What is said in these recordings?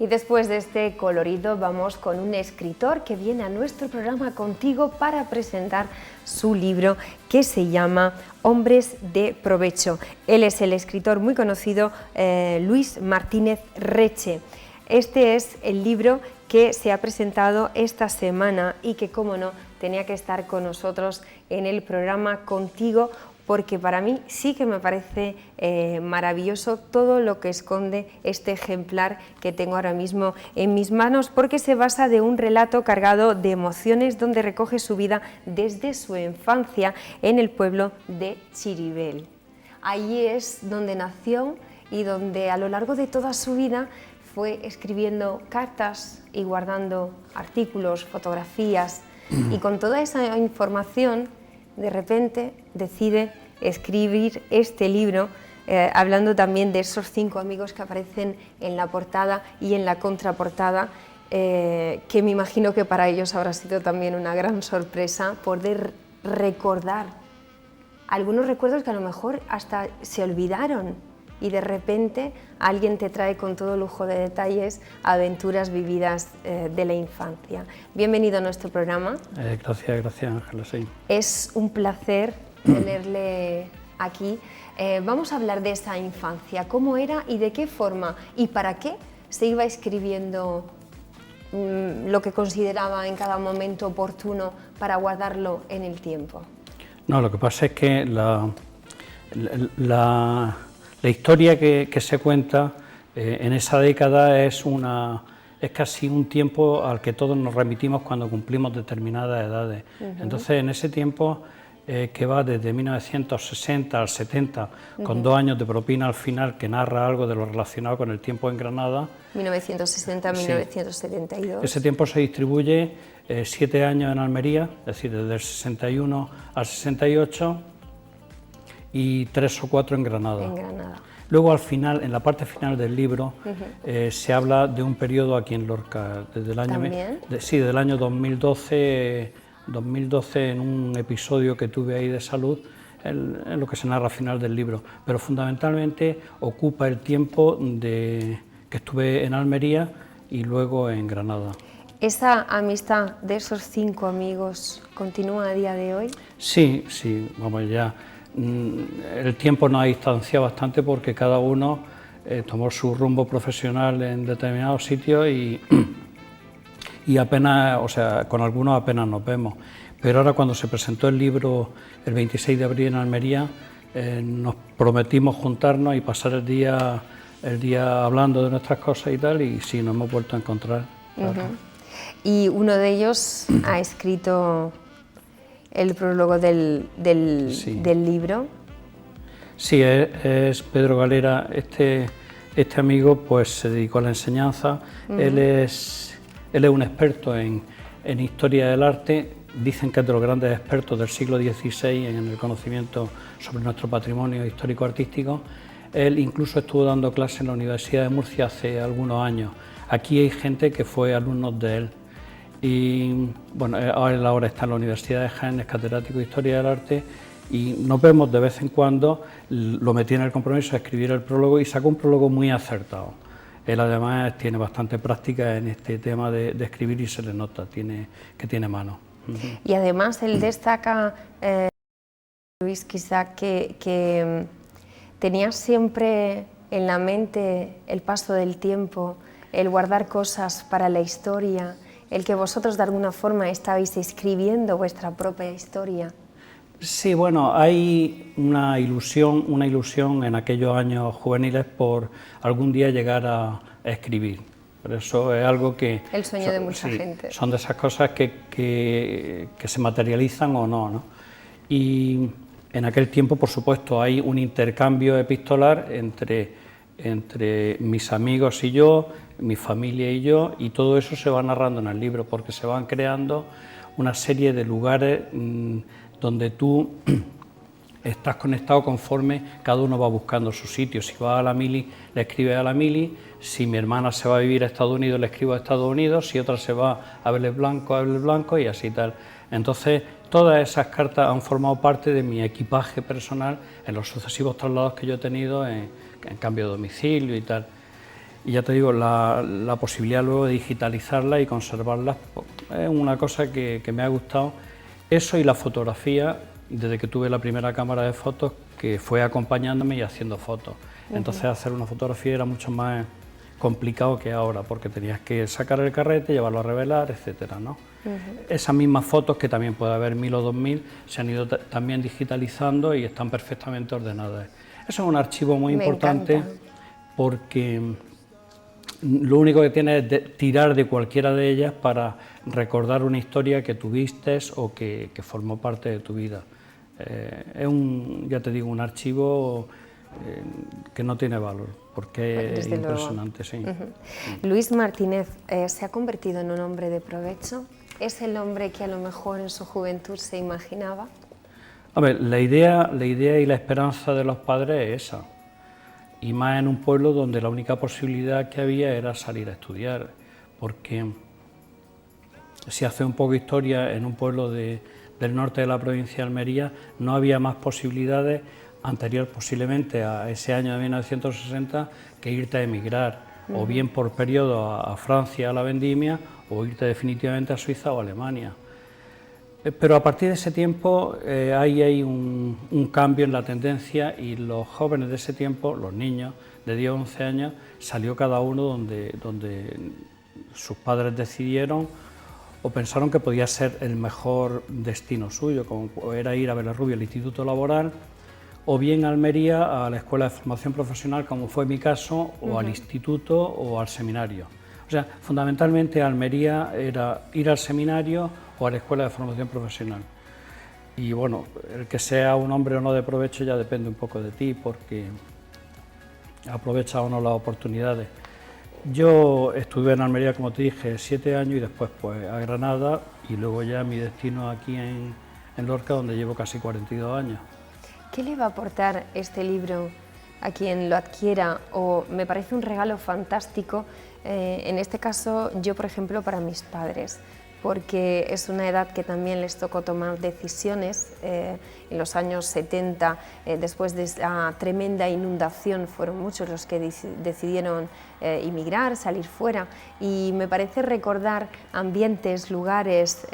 Y después de este colorido vamos con un escritor que viene a nuestro programa contigo para presentar su libro que se llama Hombres de Provecho. Él es el escritor muy conocido Luis Martínez Reche. Este es el libro que se ha presentado esta semana y que, como no, tenía que estar con nosotros en el programa contigo, porque para mí sí que me parece maravilloso todo lo que esconde este ejemplar que tengo ahora mismo en mis manos, porque se basa de un relato cargado de emociones donde recoge su vida desde su infancia en el pueblo de Chiribel. Allí es donde nació y donde a lo largo de toda su vida fue escribiendo cartas y guardando artículos, fotografías, y con toda esa información de repente decide escribir este libro, hablando también de esos 5 amigos que aparecen en la portada y en la contraportada, que me imagino que para ellos habrá sido también una gran sorpresa poder recordar algunos recuerdos que a lo mejor hasta se olvidaron, y de repente alguien te trae con todo lujo de detalles aventuras vividas de la infancia. Bienvenido a nuestro programa. Gracias Ángela. Sí. Es un placer tenerle aquí. Vamos a hablar de esa infancia, cómo era y de qué forma y para qué se iba escribiendo lo que consideraba en cada momento oportuno para guardarlo en el tiempo. No, lo que pasa es que la historia que se cuenta en esa década es casi un tiempo al que todos nos remitimos cuando cumplimos determinadas edades. Entonces, en ese tiempo, que va desde 1960 al 70, con 2 años de propina al final, que narra algo de lo relacionado con el tiempo en Granada. 1960 a 1972. Sí. Ese tiempo se distribuye 7 años en Almería, es decir, desde el 61 al 68, y 3 o 4 en Granada. En Granada. Luego, al final, en la parte final del libro, se habla de un periodo aquí en Lorca, desde el año, del año 2012, en un episodio que tuve ahí de salud, en lo que se narra al final del libro. Pero fundamentalmente ocupa el tiempo que estuve en Almería y luego en Granada. ¿Esa amistad de esos 5 amigos continúa a día de hoy? Sí, vamos ya. El tiempo nos ha distanciado bastante porque cada uno tomó su rumbo profesional en determinados sitios y apenas, o sea, con algunos apenas nos vemos. Pero ahora, cuando se presentó el libro el 26 de abril en Almería, nos prometimos juntarnos y pasar el día hablando de nuestras cosas y tal, y sí, nos hemos vuelto a encontrar. Claro. Y uno de ellos ha escrito el prólogo del libro. Sí, es Pedro Galera. Este amigo pues se dedicó a la enseñanza. Él es un experto en historia del arte. Dicen que es de los grandes expertos del siglo XVI en el conocimiento sobre nuestro patrimonio histórico-artístico. Él incluso estuvo dando clases en la Universidad de Murcia hace algunos años. Aquí hay gente que fue alumnos de él. Y bueno, él ahora está en la Universidad de Jaén, es catedrático de Historia del Arte, y nos vemos de vez en cuando. Lo metí en el compromiso de escribir el prólogo y sacó un prólogo muy acertado. Él además tiene bastante práctica en este tema de escribir y se le nota que tiene mano. Y además él destaca, Luis, quizá que tenía siempre en la mente el paso del tiempo, el guardar cosas para la historia, el que vosotros de alguna forma estabais escribiendo vuestra propia historia. Sí, bueno, hay una ilusión en aquellos años juveniles por algún día llegar a escribir. Por eso es algo que... El sueño de mucha gente. Son de esas cosas que se materializan o no. Y en aquel tiempo, por supuesto, hay un intercambio epistolar entre mis amigos y yo, mi familia y yo, y todo eso se va narrando en el libro, porque se van creando una serie de lugares donde tú estás conectado conforme cada uno va buscando su sitio. Si vas a la mili, le escribes a la mili; si mi hermana se va a vivir a Estados Unidos, le escribo a Estados Unidos; si otra se va a Vélez Blanco, y así tal. Entonces, todas esas cartas han formado parte de mi equipaje personal en los sucesivos traslados que yo he tenido en cambio de domicilio y tal. Y ya te digo, la posibilidad luego de digitalizarlas y conservarlas pues, es una cosa que me ha gustado. Eso y la fotografía, desde que tuve la primera cámara de fotos, que fue acompañándome y haciendo fotos. Entonces hacer una fotografía era mucho más complicado que ahora, porque tenías que sacar el carrete, llevarlo a revelar, etcétera, ¿no? Esas mismas fotos, que también puede haber 1000 o 2000, se han ido también digitalizando y están perfectamente ordenadas. Eso es un archivo muy importante porque lo único que tienes es tirar de cualquiera de ellas para recordar una historia que tuviste o que formó parte de tu vida. Es ya te digo, un archivo que no tiene valor, porque es impresionante. Sí. Luis Martínez se ha convertido en un hombre de provecho. ¿Es el hombre que a lo mejor en su juventud se imaginaba? A ver, la idea y la esperanza de los padres es esa, y más en un pueblo donde la única posibilidad que había era salir a estudiar, porque si hace un poco de historia, en un pueblo del norte de la provincia de Almería no había más posibilidades anterior posiblemente a ese año de 1960 que irte a emigrar, o bien por periodo a Francia a la vendimia, o irte definitivamente a Suiza o Alemania. Pero a partir de ese tiempo hay un cambio en la tendencia, y los jóvenes de ese tiempo, los niños de 10 o 11 años, salió cada uno donde sus padres decidieron o pensaron que podía ser el mejor destino suyo, como era ir a Belarrubia al Instituto Laboral, o bien a Almería a la Escuela de Formación Profesional, como fue mi caso, o al instituto o al seminario. O sea, fundamentalmente Almería era ir al seminario o a la Escuela de Formación Profesional. Y bueno, el que sea un hombre o no de provecho ya depende un poco de ti, porque aprovecha o no las oportunidades. Yo estuve en Almería, como te dije, 7 años, y después pues a Granada, y luego ya mi destino aquí en Lorca, donde llevo casi 42 años. ¿Qué le va a aportar este libro a quien lo adquiera? O me parece un regalo fantástico, en este caso yo, por ejemplo, para mis padres, porque es una edad que también les tocó tomar decisiones. En los años 70, después de esa tremenda inundación, fueron muchos los que decidieron emigrar, salir fuera, y me parece recordar ambientes, lugares,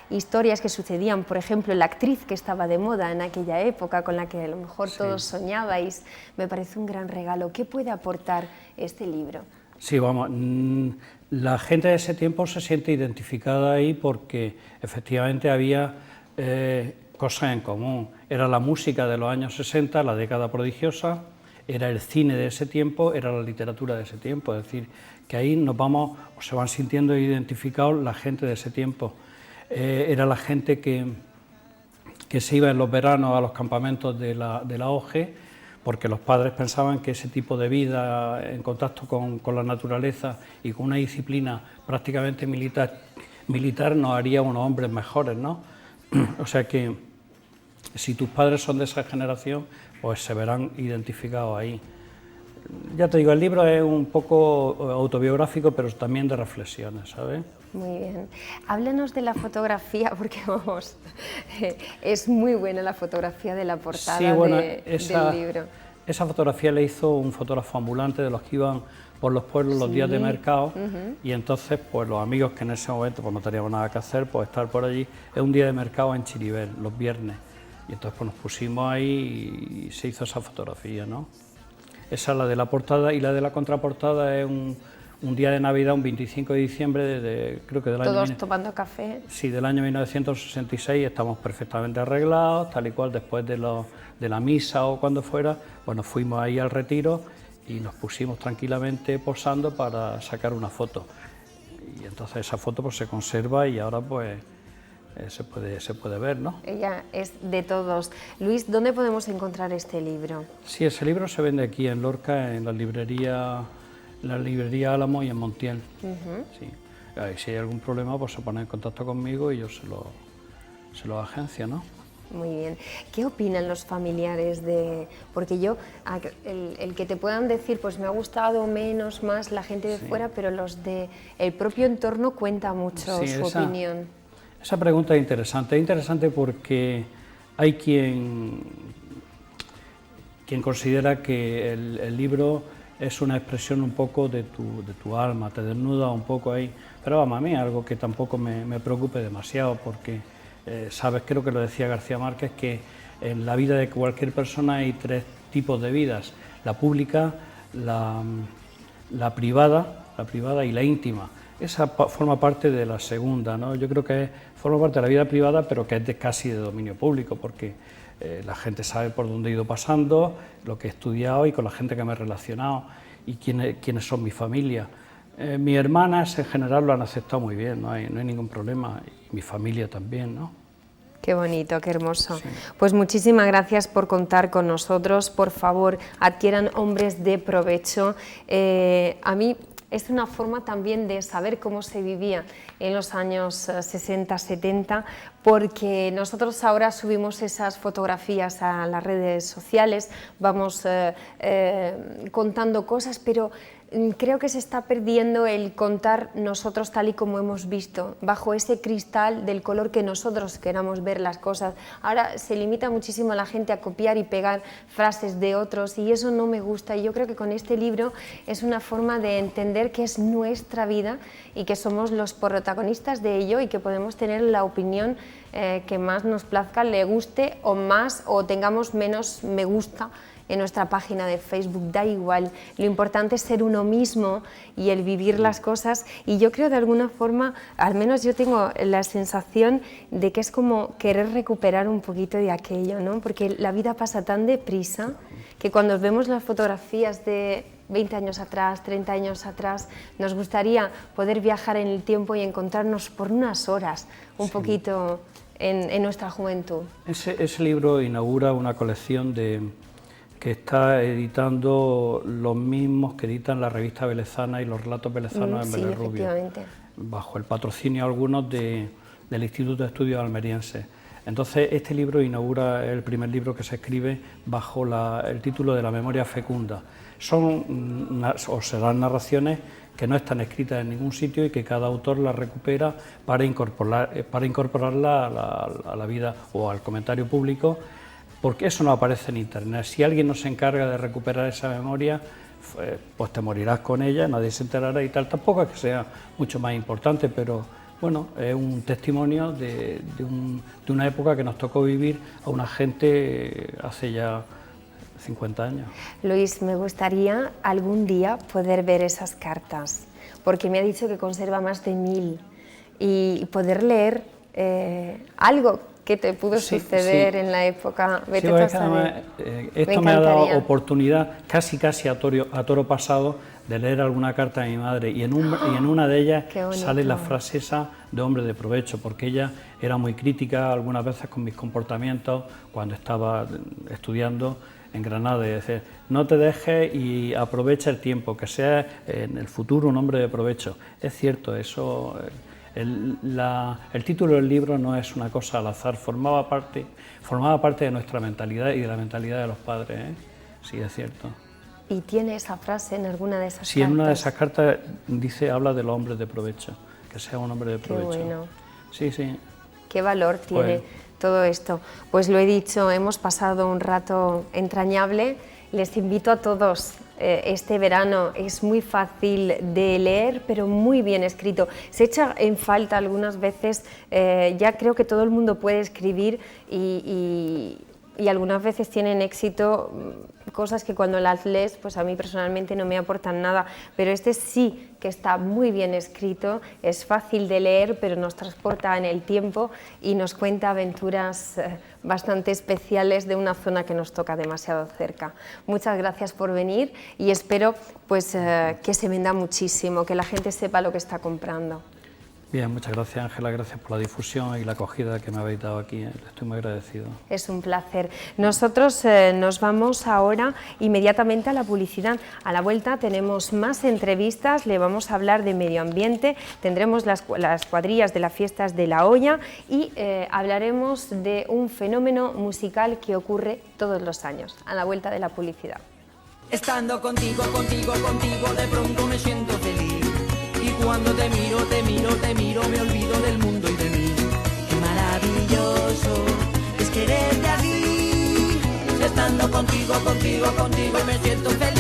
historias que sucedían, por ejemplo, la actriz que estaba de moda en aquella época, con la que a lo mejor todos soñabais. Me parece un gran regalo. ¿Qué puede aportar este libro? Sí, vamos, la gente de ese tiempo se siente identificada ahí porque efectivamente había cosas en común. Era la música de los años 60, la década prodigiosa, era el cine de ese tiempo, era la literatura de ese tiempo. Es decir, que ahí nos vamos, o se van sintiendo identificados la gente de ese tiempo. Era la gente que se iba en los veranos a los campamentos de la OGE, porque los padres pensaban que ese tipo de vida en contacto con la naturaleza y con una disciplina prácticamente militar nos haría unos hombres mejores, ¿no? O sea que si tus padres son de esa generación, pues se verán identificados ahí. Ya te digo, el libro es un poco autobiográfico, pero también de reflexiones, ¿sabes? Muy bien. Háblanos de la fotografía, porque vamos, es muy buena la fotografía de la portada del libro. Esa fotografía la hizo un fotógrafo ambulante de los que iban por los pueblos los días de mercado, y entonces pues los amigos que en ese momento pues no teníamos nada que hacer, pues estar por allí. Es un día de mercado en Chiribel, los viernes, y entonces pues nos pusimos ahí y se hizo esa fotografía, ¿no? Esa es la de la portada, y la de la contraportada es un día de Navidad, un 25 de diciembre, creo que del año... Todos tomando café. Sí, del año 1966, estamos perfectamente arreglados, tal y cual, después de la misa o cuando fuera, pues nos fuimos ahí al retiro y nos pusimos tranquilamente posando para sacar una foto. Y entonces esa foto pues se conserva y ahora pues se puede ver, ¿no? Ella es de todos. Luis, ¿dónde podemos encontrar este libro? Sí, ese libro se vende aquí en Lorca, en la librería Álamo y en Montiel. Sí. Si hay algún problema, pues se pone en contacto conmigo y yo se lo agencio, ¿no? Muy bien. ¿Qué opinan los familiares de...? Porque yo, el que te puedan decir, pues me ha gustado menos, más la gente de fuera, pero los del propio entorno cuenta mucho su opinión. Esa pregunta es interesante porque hay quien considera que el libro es una expresión un poco de tu alma, te desnuda un poco ahí. Pero vamos, a mí algo que tampoco me preocupe demasiado, porque, sabes, creo que lo decía García Márquez, que en la vida de cualquier persona hay tres tipos de vidas: la pública, la privada y la íntima. Esa forma parte de la segunda, ¿no? Yo creo que forma parte de la vida privada, pero que es casi de dominio público, porque la gente sabe por dónde he ido pasando, lo que he estudiado y con la gente que me he relacionado y quiénes son mi familia. Mis hermanas en general lo han aceptado muy bien, no hay ningún problema, y mi familia también, ¿no? Qué bonito, qué hermoso. Sí. Pues muchísimas gracias por contar con nosotros. Por favor, adquieran Hombres de Provecho. A mí es una forma también de saber cómo se vivía en los años 60, 70, porque nosotros ahora subimos esas fotografías a las redes sociales, vamos contando cosas, pero creo que se está perdiendo el contar nosotros tal y como hemos visto, bajo ese cristal del color que nosotros queramos ver las cosas. Ahora se limita muchísimo a la gente a copiar y pegar frases de otros, y eso no me gusta. Y yo creo que con este libro es una forma de entender que es nuestra vida y que somos los protagonistas de ello, y que podemos tener la opinión que más nos plazca, le guste o más, o tengamos menos me gusta en nuestra página de Facebook, da igual. Lo importante es ser uno mismo y el vivir las cosas, y yo creo de alguna forma, al menos yo tengo la sensación de que es como querer recuperar un poquito de aquello, ¿no? Porque la vida pasa tan deprisa que cuando vemos las fotografías de 20 años atrás, 30 años atrás, nos gustaría poder viajar en el tiempo y encontrarnos por unas horas un poquito en nuestra juventud. Ese libro inaugura una colección que está editando los mismos que editan la revista Velezana y los relatos velezanos en Vélez Rubio, bajo el patrocinio algunos del Instituto de Estudios Almerienses. Entonces, este libro inaugura el primer libro que se escribe bajo el título de La memoria fecunda. Serán narraciones que no están escritas en ningún sitio y que cada autor las recupera para incorporarla a la vida o al comentario público, porque eso no aparece en Internet. Si alguien no se encarga de recuperar esa memoria, pues te morirás con ella, nadie se enterará y tal. Tampoco es que sea mucho más importante, pero bueno, es un testimonio de una época que nos tocó vivir a una gente hace ya 50 años. Luis, me gustaría algún día poder ver esas cartas, porque me ha dicho que conserva más de 1000, y poder leer algo que te pudo suceder en la época. Vete a saber. Esto me ha dado oportunidad, casi a toro pasado, de leer alguna carta de mi madre, y en una de ellas sale la frase esa de hombre de provecho, porque ella era muy crítica algunas veces con mis comportamientos cuando estaba estudiando en Granada, y decir, no te dejes y aprovecha el tiempo, que seas en el futuro un hombre de provecho. Es cierto, eso. El título del libro no es una cosa al azar, formaba parte de nuestra mentalidad y de la mentalidad de los padres, ¿eh? Sí, es cierto. ¿Y tiene esa frase en alguna de esas cartas? Sí, en una de esas cartas habla de los hombres de provecho, que sea un hombre de provecho. Qué bueno. Sí, sí. Qué valor tiene todo esto. Pues lo he dicho, hemos pasado un rato entrañable. Les invito a todos. Este verano es muy fácil de leer, pero muy bien escrito. Se echa en falta algunas veces, ya creo que todo el mundo puede escribir, y algunas veces tienen éxito cosas que cuando las lees, pues a mí personalmente no me aportan nada, pero este sí que está muy bien escrito, es fácil de leer, pero nos transporta en el tiempo y nos cuenta aventuras bastante especiales de una zona que nos toca demasiado cerca. Muchas gracias por venir, y espero pues que se venda muchísimo, que la gente sepa lo que está comprando. Bien, muchas gracias, Ángela, gracias por la difusión y la acogida que me habéis dado aquí, estoy muy agradecido. Es un placer. Nosotros nos vamos ahora inmediatamente a la publicidad. A la vuelta tenemos más entrevistas, le vamos a hablar de medio ambiente, tendremos las cuadrillas de las fiestas de La Hoya, y hablaremos de un fenómeno musical que ocurre todos los años. A la vuelta de la publicidad. Estando contigo, de pronto me siento feliz. Y cuando te miro, me olvido del mundo y de mí. Qué maravilloso es quererte así. Estando contigo, me siento feliz.